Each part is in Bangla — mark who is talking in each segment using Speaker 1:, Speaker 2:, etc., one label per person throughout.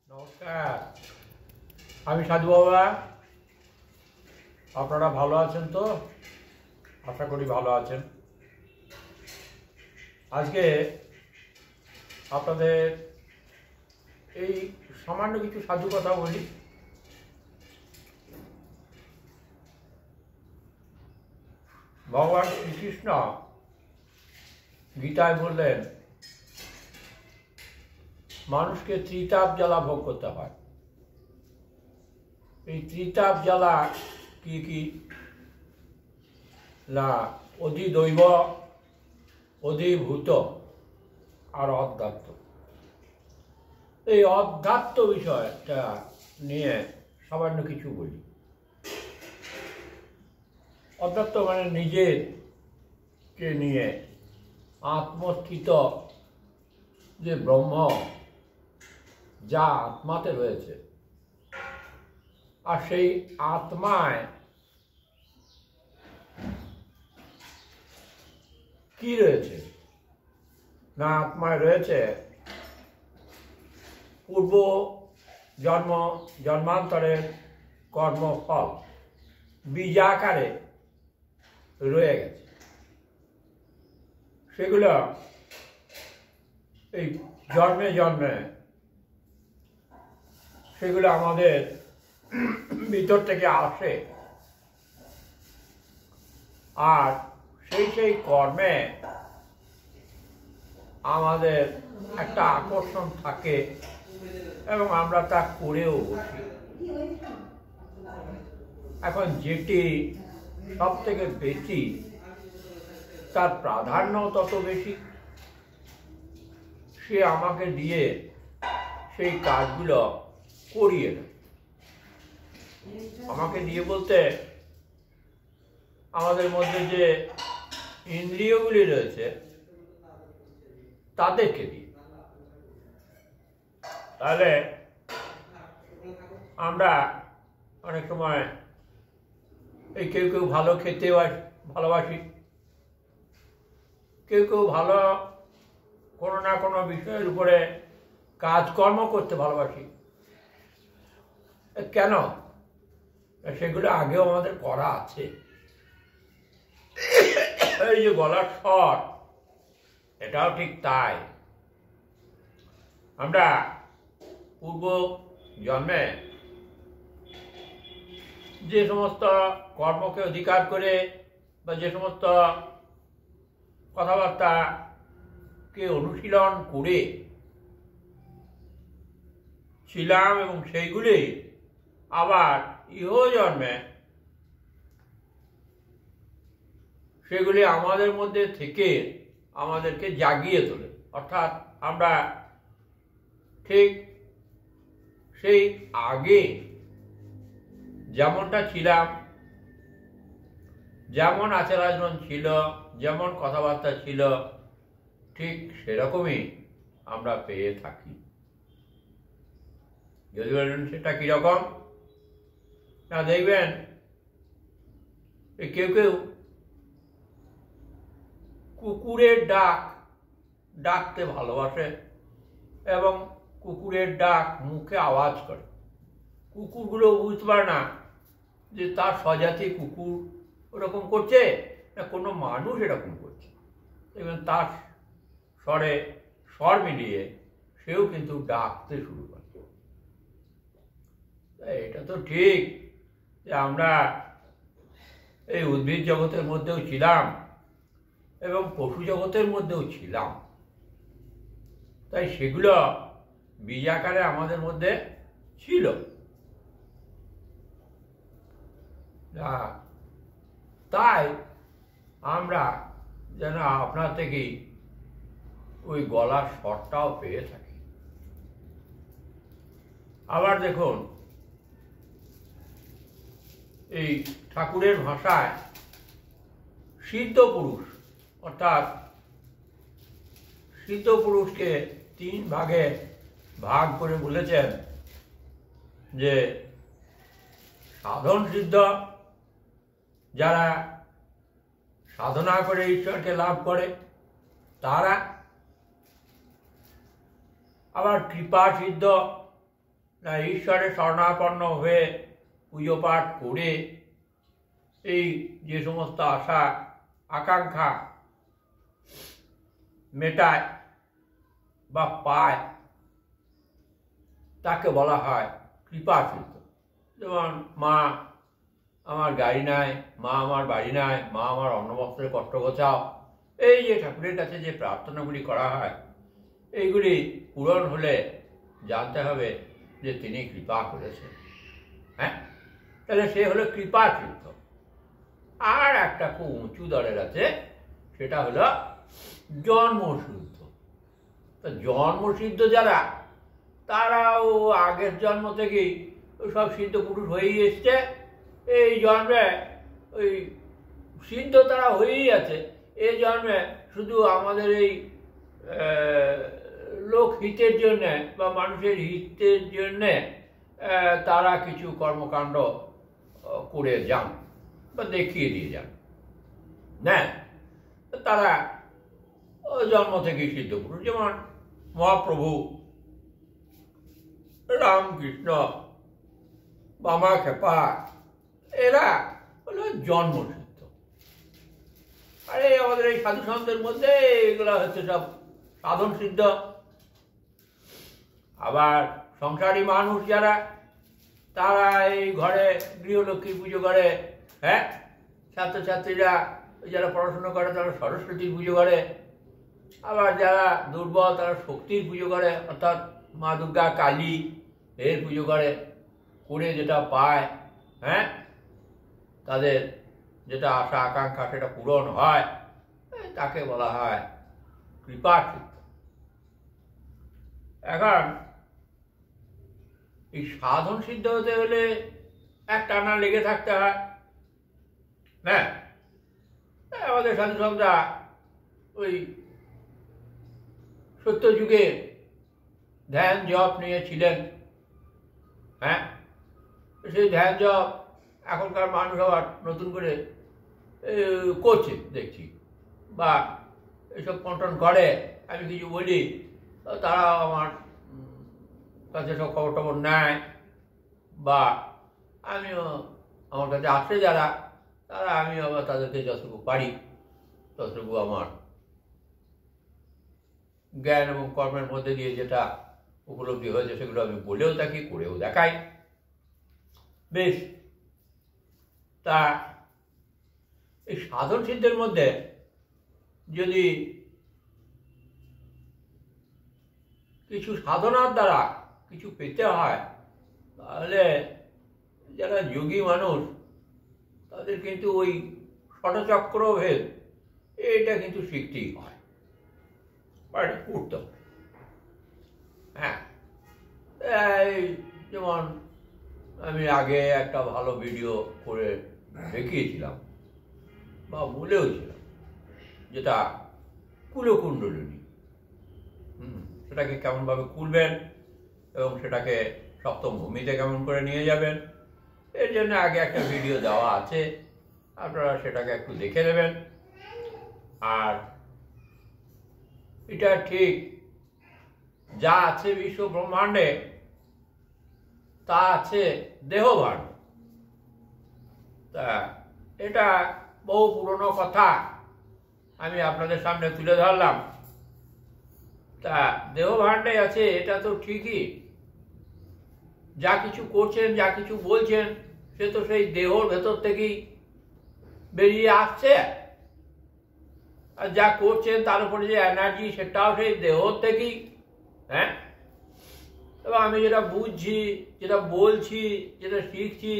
Speaker 1: নমস্কার, আমি সাধু বাবা। আপনারা ভালো আছেন তো? আশা করি ভালো আছেন। আজকে আপনাদের এই সামান্য কিছু সাধু কথা বলি। ভগবান শ্রীকৃষ্ণ গীতায় বললেন মানুষকে ত্রিতাপ জ্বালা ভোগ করতে হয়। এই ত্রিতাপ জ্বালা কি কি না? অধিদৈব, অধিভূত আর অধ্যাত্ম। এই অধ্যাত্ম বিষয়টা নিয়ে সামান্য কিছু বলি। অধ্যাত্ম মানে নিজেকে নিয়ে আত্মস্থিত যে ব্রহ্ম, যা আত্মাতে রয়েছে, আর সেই আত্মায় কি রয়েছে না? আত্মায় রয়েছে পূর্ব জন্মান্তরের কর্মফল বীজাকারে রয়ে গেছে। সেগুলো এই জন্মে জন্মে সেগুলো আমাদের ভিতর থেকে আসে, আর সেই কর্মে আমাদের একটা আকর্ষণ থাকে এবং আমরা তা করেও বসি। এখন যেটি সব থেকে বেশি, তার প্রাধান্য তত বেশি। সে আমাকে দিয়ে সেই কাজগুলো করিয়ে নেয়। আমাকে দিয়ে বলতে আমাদের মধ্যে যে ইন্দ্রিয়গুলি রয়েছে তাদেরকে দিয়ে। তাহলে আমরা অনেক সময় এই কেউ কেউ ভালো খেতে ভালোবাসি, কেউ কেউ ভালো কোনো না কোনো বিষয়ের উপরে কাজকর্ম করতে ভালোবাসি। কেন? সেগুলো আগেও আমাদের করা আছে। এই যে গলার স্বর, এটাও ঠিক তাই। আমরা পূর্ব জন্মে যে সমস্ত কর্মকে অধিকার করে বা যে সমস্ত কথাবার্তাকে অনুশীলন করে ছিলাম, এবং সেইগুলি আবার ইহজন্মে সেগুলি আমাদের মধ্যে থেকে আমাদেরকে জাগিয়ে তোলে। অর্থাৎ আমরা ঠিক সেই আগে যেমনটা ছিলাম, যেমন আচার আচরণ ছিল, যেমন কথাবার্তা ছিল, ঠিক সেরকমই আমরা পেয়ে থাকি। যদি বলেন সেটা কিরকম না, দেখবেন কেউ কেউ কুকুরের ডাকতে ভালোবাসে এবং কুকুরের ডাক মুখে আওয়াজ করে। কুকুরগুলো বুঝতে পারে না যে তার স্বজাতি কুকুর ওরকম করছে না কোনো মানুষ এরকম করছে, এবং তার স্বর মিলিয়ে সেও কিন্তু ডাকতে শুরু করে। এটা তো ঠিক যে আমরা এই উদ্ভিদ জগতের মধ্যেও ছিলাম এবং পশু জগতের মধ্যেও ছিলাম, তাই সেগুলো বীজাকারে আমাদের মধ্যে ছিল। তাই আমরা যেন আপনার থেকেই ওই গলার স্বরটাও পেয়ে থাকি। আবার দেখুন, এই ঠাকুরের ভাষায় সিদ্ধ পুরুষ, অর্থাৎ সিদ্ধ পুরুষকে 3 ভাগে ভাগ করে বলেছেন যে সাধন সিদ্ধ, যারা সাধনা করে ঈশ্বরকে লাভ করে তারা। আবার কৃপা সিদ্ধ, না ঈশ্বরের শরণাপন্ন হয়ে পুজো পাঠ করে এই যে সমস্ত আশা আকাঙ্ক্ষা মেটায় বা পায় তাকে বলা হয় কৃপাতীর্থ। যেমন মা আমার গাড়ি নাই, মা আমার বাড়ি নাই, মা আমার অন্নবস্ত্রের কষ্ট গোছাও, এই যে ঠাকুরের কাছে যে প্রার্থনাগুলি করা হয় এইগুলি পূরণ হলে জানতে হবে যে তিনি কৃপা করেছেন। হ্যাঁ, তাহলে সে হলো কৃপাতীর্থ। আর একটা খুব উঁচু দরের আছে, সেটা হলো জন্মসিদ্ধ। তো জন্মসিদ্ধ যারা, তারাও আগের জন্ম থেকেই সব সিদ্ধ পুরুষ হয়েই এসছে। এই জন্মে ওই সিদ্ধ তারা হয়েই আছে। এই জন্মে শুধু আমাদের এই লোক হিতের জন্যে বা মানুষের হিতের জন্যে তারা কিছু কর্মকাণ্ড করে যান বা দেখিয়ে দিয়ে যান। না, তারা জন্ম থেকেই সিদ্ধ পুরুষ। যেমন মহাপ্রভু রামকৃষ্ণ, বামা খেপা, এরা হলো জন্মসিদ্ধ। আর এই আমাদের এই সাধু সন্তের মধ্যে এগুলো হচ্ছে সব সাধন সিদ্ধ। আবার সংসারী মানুষ যারা, তারা এই ঘরে গৃহলক্ষ্মীর পুজো করে। হ্যাঁ, ছাত্রছাত্রীরা যারা পড়াশোনা করে তারা সরস্বতীর পুজো করে। আবার যারা দুর্বল তারা শক্তির পুজো করে, অর্থাৎ মা দুর্গা, কালী এর পুজো করে। করে যেটা পায়, হ্যাঁ, তাদের যেটা আশা আকাঙ্ক্ষা সেটা পূরণ হয়, তাকে বলা হয় কৃপাতীর্থ। এখন এই সাধন সিদ্ধ হতে হলে এক টানা লেগে থাকতে হয়। হ্যাঁ, আমাদের সাধু সন্তরা ওই সত্যযুগে ধ্যান জপ নিয়েছিলেন। হ্যাঁ, সেই ধ্যান জপ এখনকার মানুষ আবার নতুন করে করছে দেখছি, বা এসব কন্ট্রোল করে। আমি কিছু বলি, তারা আমার কাছে সব খবর টবর নেয়, বা আমিও আমার কাছে আসে যারা, তারা আমি আবার তাদেরকে যতটুকু পারি ততটুকু আমার জ্ঞান এবং কর্মের মধ্যে দিয়ে যেটা উপলব্ধি হয়েছে সেগুলো আমি বলেও থাকি, করেও দেখাই। বেশ, তা এই সাধন সিদ্ধের মধ্যে যদি কিছু সাধনার দ্বারা কিছু পেতে হয়, তাহলে যারা যোগী মানুষ তাদের কিন্তু ওই ষটচক্র ভেদ এটা কিন্তু শিখতেই হয়, করতে হবে। হ্যাঁ, যেমন আমি আগে একটা ভালো ভিডিও করে দেখিয়েছিলাম বা বলেও ছিলাম, যেটা কুলকুণ্ডলিনী। সেটাকে কেমনভাবে খুলবেন এবং সেটাকে সপ্তম ভূমিতে কেমন করে নিয়ে যাবেন, এর জন্য আগে একটা ভিডিও দেওয়া আছে, আপনারা সেটাকে একটু দেখে নেবেন। আর এটা ঠিক যা আছে বিশ্ব ব্রহ্মাণ্ডে তা আছে দেহভাণ্ড। তা এটা বহু পুরনো কথা আমি আপনাদের সামনে তুলে ধরলাম। তা দেহভাণ্ডে আছে এটা তো ঠিকই, যা কিছু করছেন, যা কিছু বলছেন, সে তো সেই দেহর ভেতর থেকেই বেরিয়ে আসছে। আর যা করছেন তার উপরে যে এনার্জি, সেটাও সেই দেহ থেকেই। হ্যাঁ, এবং আমি যেটা বুঝছি, যেটা বলছি, যেটা শিখছি,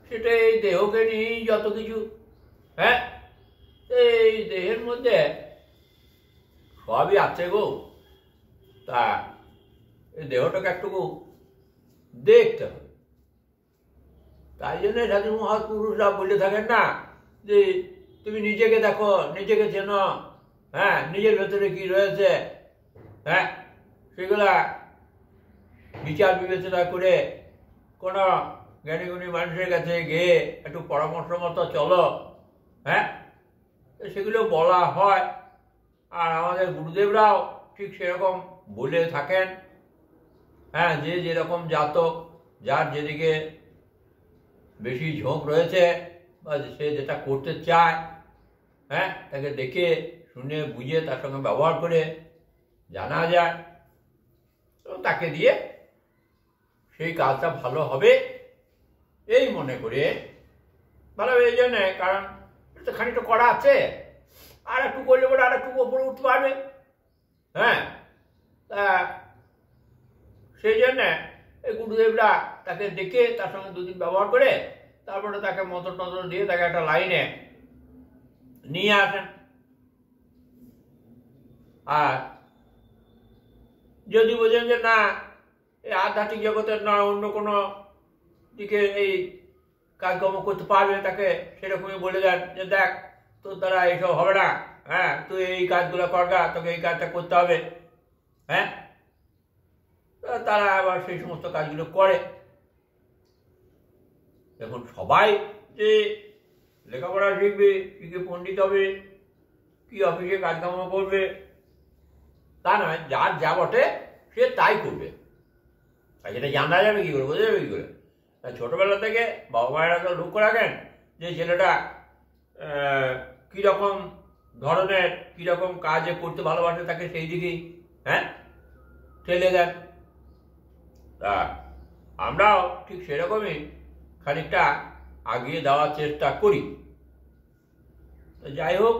Speaker 1: সেটা এই দেহকে নিয়েই যত কিছু। হ্যাঁ, এই দেহের মধ্যে সবই আছে গো। তা এই দেহটাকে একটুকু দেখতে হবে। তাই জন্য সাধু মহাপুরুষরা বলে থাকেন না যে তুমি নিজেকে দেখো, নিজেকে চেনো। হ্যাঁ, নিজের ভেতরে কি রয়েছে, হ্যাঁ, সেগুলা বিচার বিবেচনা করে কোনো জ্ঞানীগুণী মানুষের কাছে গিয়ে একটু পরামর্শ মতো চলো। হ্যাঁ, সেগুলো বলা হয়। আর আমাদের গুরুদেবরাও ঠিক সেরকম বলে থাকেন। হ্যাঁ, যে যেরকম জাতক, যার যেদিকে বেশি ঝোঁক রয়েছে বা সে যেটা করতে চায়, হ্যাঁ, তাকে দেখে শুনে বুঝে তার সঙ্গে ব্যবহার করে জানা যায়, তো তাকে দিয়ে সেই কাজটা ভালো হবে এই মনে করে ভালো হবে। এই জন্যে, কারণ তো খানিকটা করা আছে, আর একটু করলে পরে আর একটু ওপরে উঠতে পারবে। হ্যাঁ, তা সেই জন্যে এই গুরুদেবরা তাকে দেখে তার সঙ্গে দুদিন ব্যবহার করে তারপরে তাকে মন্ত্র টন্ত্র দিয়ে তাকে একটা লাইনে নিয়ে আসেন। আর যদি বোঝেন যে না, এই আধ্যাত্মিক জগতের না অন্য কোনো দিকে এই কাজকর্ম করতে পারবে, তাকে সেরকমই বলে দেন যে দেখ, তোর দ্বারা এইসব হবে না, হ্যাঁ, তুই এই কাজগুলো করগা, তোকে এই কাজটা করতে হবে। হ্যাঁ, তারা আবার সেই সমস্ত কাজগুলো করে। এখন সবাই যে লেখাপড়া শিখবে, শিখে পণ্ডিত হবে, কি অফিসে কাজকর্ম করবে তা নয়, যার যা বটে সে তাই করবে। আর যেটা জানা যাবে কি করে, বোঝা যাবে কি করে? ছোটবেলা থেকে বাবা মায়েরা তো লক্ষ্য রাখেন যে ছেলেটা কীরকম ধরনের, কীরকম কাজে করতে ভালোবাসে, তাকে সেই দিকেই, হ্যাঁ, ঠেলে দেন। তা আমরাও ঠিক সেরকমই খানিকটা আগিয়ে দেওয়ার চেষ্টা করি। তো যাই হোক,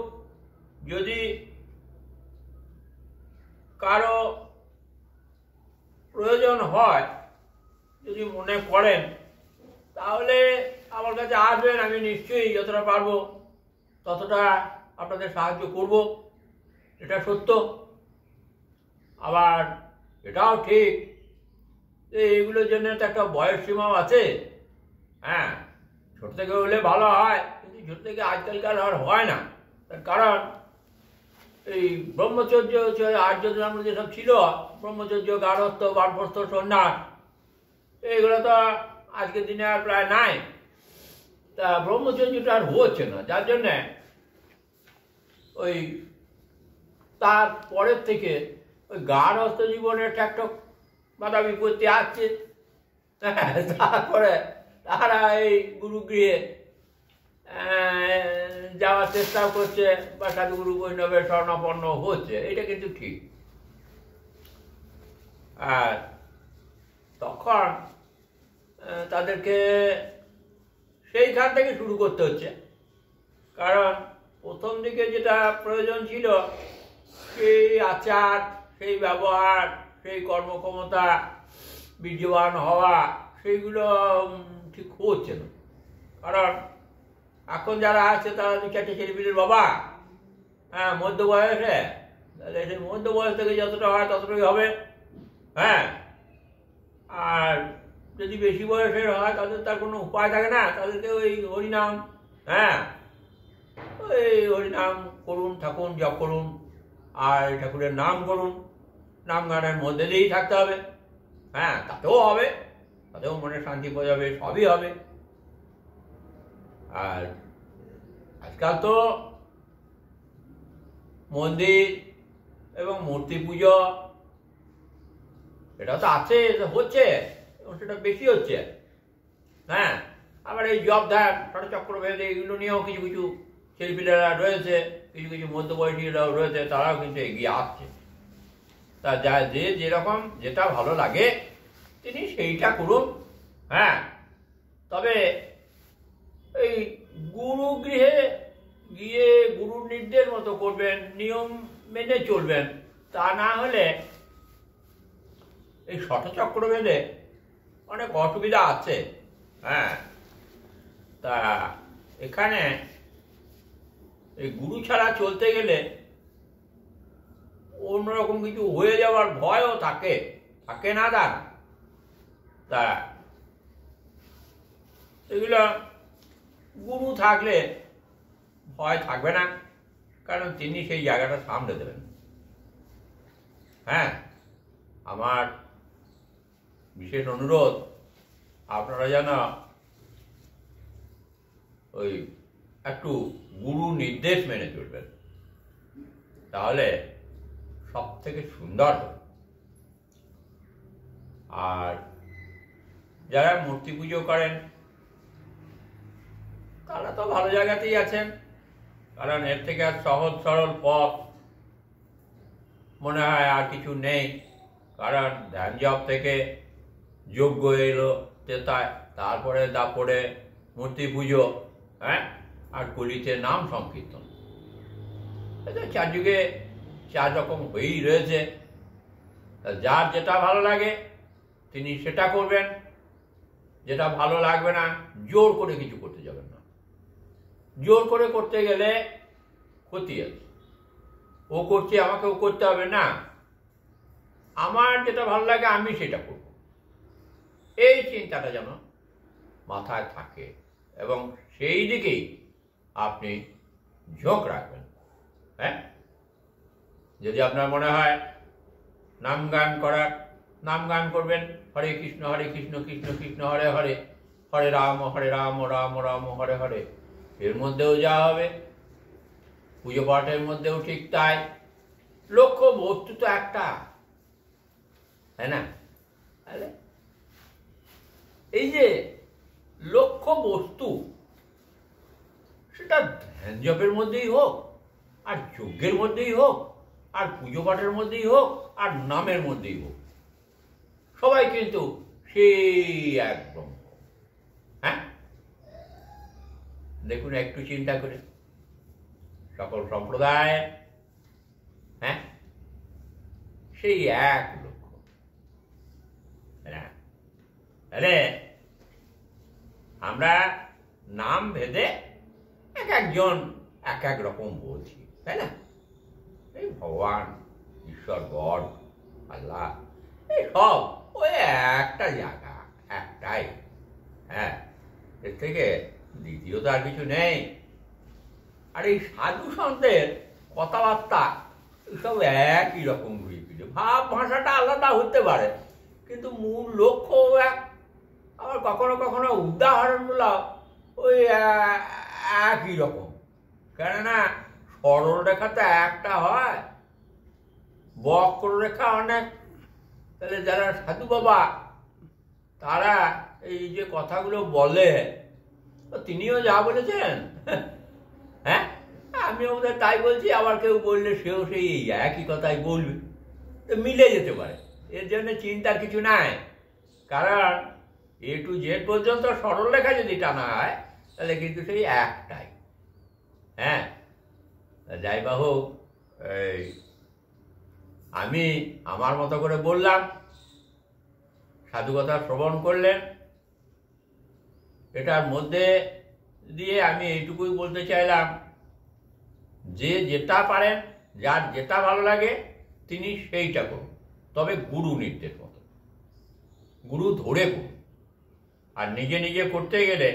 Speaker 1: যদি কারো প্রয়োজন হয়, যদি মনে করেন, তাহলে আমার কাছে আসবেন। আমি নিশ্চয়ই যতটা পারবো ততটা আপনাদের সাহায্য করব, এটা সত্য। আবার এটাও ঠিক যে এইগুলোর জন্য তো একটা বয়স সীমাও আছে। হ্যাঁ, ছোট থেকে হলে ভালো হয়, কিন্তু ছোট থেকে আজকালকার আর হয় না। তার কারণ এই ব্রহ্মচর্য, আর্যদের মধ্যে যেসব ছিল, ব্রহ্মচর্য, গারস্থ, বানপ্রস্থ, সন্ন্যাস, এইগুলো তো আজকের দিনে আর প্রায় নাই। তা ব্রহ্মচর্যটা আর হচ্ছে না, যার জন্যে ওই তার পরের থেকে ওই গারস্থ জীবনের একটা বাধা বিপত্তি আসছে। তারপরে তারা এই গুরুগৃহে যাওয়ার চেষ্টা করছে বা সাধুগুরু বৈষ্ণবের শরণাপন্ন হচ্ছে, এটা কিন্তু ঠিক। আর তখন তাদেরকে সেইখান থেকে শুরু করতে হচ্ছে, কারণ প্রথম দিকে যেটা প্রয়োজন ছিল, সেই আচার, সেই ব্যবহার, সেই কর্মক্ষমতা, বীর্যবান হওয়া, সেইগুলো ঠিক হচ্ছে না। কারণ এখন যারা আছে তারা দু চারটে ছেলেপিলের বাবা, হ্যাঁ, মধ্য বয়সে, তাহলে সেই মধ্য বয়স থেকে যতটা হয় ততটাই হবে। হ্যাঁ, আর যদি বেশি বয়সের হয় তাদের তার কোনো উপায় থাকে না, তাদেরকে ওই হরিনাম, হ্যাঁ, ওই হরিনাম করুন, থাকুন, জপ করুন, আর ঠাকুরের নাম করুন, নাম গানের মধ্যে দিয়েই থাকতে হবে। হ্যাঁ, তাতেও হবে, তাতেও মনে শান্তি পাওয়া যাবে, সবই হবে। আর আজকাল তো মন্দির এবং মূর্তি পুজো এটা তো আছে, হচ্ছে, এবং সেটা বেশি হচ্ছে। হ্যাঁ, আবার এই জব ধ্যান, ষটচক্রভেদ, এগুলো নিয়েও কিছু কিছু ছেলেপিলেরা রয়েছে, কিছু কিছু মধ্যবয়সীরাও রয়েছে, তারাও কিন্তু এগিয়ে আসছে। তা যে যেরকম যেটা ভালো লাগে তিনি সেইটা করুন। হ্যাঁ, তবে এই গুরুগৃহে গিয়ে গুরুর নির্দেশ মতো করবেন, নিয়ম মেনে চলবেন। তা না হলে এই ষটচক্রভেদে অনেক অসুবিধা আছে। হ্যাঁ, তা এখানে এই গুরু ছাড়া চলতে গেলে অন্যরকম কিছু হয়ে যাওয়ার ভয়ও থাকে, থাকে না তার। তা এগুলো গুরু থাকলে ভয় থাকবে না, কারণ তিনি সেই জায়গাটা সামলে দেবেন। হ্যাঁ, আমার বিশেষ অনুরোধ, আপনারা যেন ওই একটু গুরু নির্দেশ মেনে চলবেন, তাহলে সব থেকে সুন্দর হবে। আর যারা মূর্তি পুজো করেন তারা তো ভালো জায়গাতেই আছেন, কারণ এর থেকে আর সহজ সরল পথ মনে হয় আর কিছু নেই। কারণ ধ্যান জপ থেকে যজ্ঞ এলো তেতায়, তারপরে দাপড়ে মূর্তি পুজো, হ্যাঁ, আর কলিতে নাম সংকীর্তন। চারযুগে 4 রকম হয়েই রয়েছে। যার যেটা ভালো লাগে তিনি সেটা করবেন, যেটা ভালো লাগবে না জোর করে কিছু করতে যাবেন না। জোর করে করতে গেলে ক্ষতি আছে। ও করছে আমাকেও করতে হবে না, আমার যেটা ভালো লাগে আমি সেটা করব, এই চিন্তাটা যেন মাথায় থাকে এবং সেই দিকেই আপনি ঝোঁক রাখবেন। হ্যাঁ, যদি আপনার মনে হয় নাম গান করার, নাম গান করবেন, হরে কৃষ্ণ কৃষ্ণ কৃষ্ণ হরে হরে, হরে রাম রাম রাম হরে হরে। এর মধ্যেও যা হবে, পুজো পাঠের মধ্যেও ঠিক তাই। লক্ষ্য বস্তু তো একটা, তাই না? এই যে লক্ষ্য বস্তু, সেটা ধ্যান জপের মধ্যেই হোক, আর যজ্ঞের মধ্যেই হোক, আর পুজো পাঠের মধ্যেই হোক, আর নামের মধ্যেই হোক, সবাই কিন্তু সেই একদম। হ্যাঁ, দেখুন একটু চিন্তা করে, সকল সম্প্রদায়, হ্যাঁ, সেই এক লক্ষ্য। আরে আমরা নাম ভেদে এক একজন এক এক রকম বলছি, তাই না? এই ভগবান, ঈশ্বর, গড, আল্লাহ, এই সব ওই একটা জায়গা, একটাই। হ্যাঁ, এর থেকে দ্বিতীয় তো আর কিছু নেই। আর এই সাধু সন্তের কথাবার্তা সব একই রকম ঘুরে ফিরে, ভাব ভাষাটা আলাদা হতে পারে, কিন্তু মূল লক্ষ্য এক। আবার কখনো কখনো উদাহরণগুলো ওই একই রকম, কেননা সরল রেখা তো একটা হয়, বক্ররেখা অনেক। তাহলে যারা সাধু বাবা তারা এই যে কথাগুলো বলে, তিনিও যা বলেছেন, হ্যাঁ, আমিও ওদের তাই বলছি, আবার কেউ বললে সেও সেই একই কথাই বলবে, তো মিলে যেতে পারে। এর জন্য চিন্তার কিছু নাই, কারণ A to Z পর্যন্ত সরল রেখা যদি টানা হয় তাহলে কিন্তু সেই একটাই। হ্যাঁ, যাই বা হোক, আমি আমার মতো করে বললাম, সাধুকথা শ্রবণ করলেন, এটার মধ্যে দিয়ে আমি এইটুকুই বলতে চাইলাম যে যেটা পারেন, যার যেটা ভালো লাগে তিনি সেইটা করুন, তবে গুরু নির্দেশ মতো, গুরু ধরে করুন। আর নিজে নিজে করতে গেলে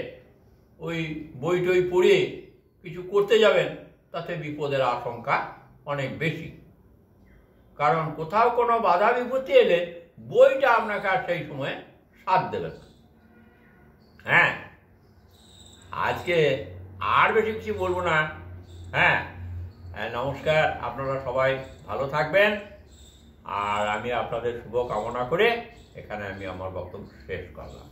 Speaker 1: ওই বই টই পড়ে কিছু করতে যাবেন, তাতে বিপদের আশঙ্কা অনেক বেশি। কারণ কোথাও কোনো বাধা বিপত্তি এলে বইটা আপনাকে আর সেই সময় সাথ দেবে না। হ্যাঁ, আজকে আর বেশি কিছু বলবো না। হ্যাঁ, নমস্কার, আপনারা সবাই ভালো থাকবেন, আর আমি আপনাদের শুভ কামনা করে এখানে আমি আমার বক্তব্য শেষ করলাম।